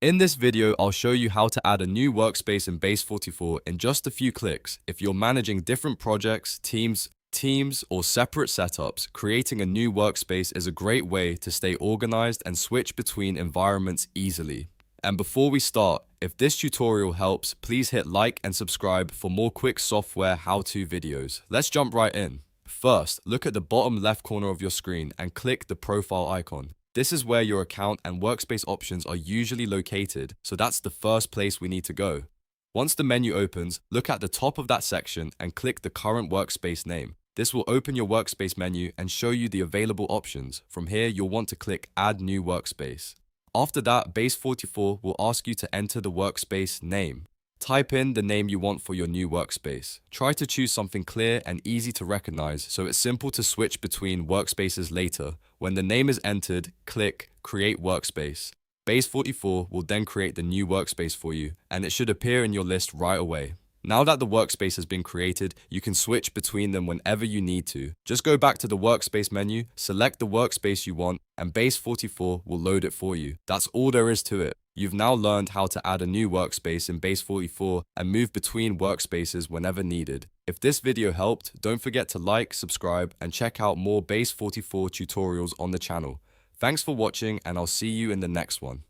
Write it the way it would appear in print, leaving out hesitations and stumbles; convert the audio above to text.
In this video, I'll show you how to add a new workspace in Base44 in just a few clicks. If you're managing different projects, teams, or separate setups, creating a new workspace is a great way to stay organized and switch between environments easily. And before we start, if this tutorial helps, please hit like and subscribe for more quick software how-to videos. Let's jump right in. First, look at the bottom left corner of your screen and click the profile icon. This is where your account and workspace options are usually located, so that's the first place we need to go. Once the menu opens, look at the top of that section and click the current workspace name. This will open your workspace menu and show you the available options. From here, you'll want to click Add New Workspace. After that, Base44 will ask you to enter the workspace name. Type in the name you want for your new workspace. Try to choose something clear and easy to recognize so it's simple to switch between workspaces later. When the name is entered, click Create Workspace. Base44 will then create the new workspace for you, and it should appear in your list right away. Now that the workspace has been created, you can switch between them whenever you need to. Just go back to the workspace menu, select the workspace you want, and Base44 will load it for you. That's all there is to it. You've now learned how to add a new workspace in Base44 and move between workspaces whenever needed. If this video helped, don't forget to like, subscribe, and check out more Base44 tutorials on the channel. Thanks for watching, and I'll see you in the next one.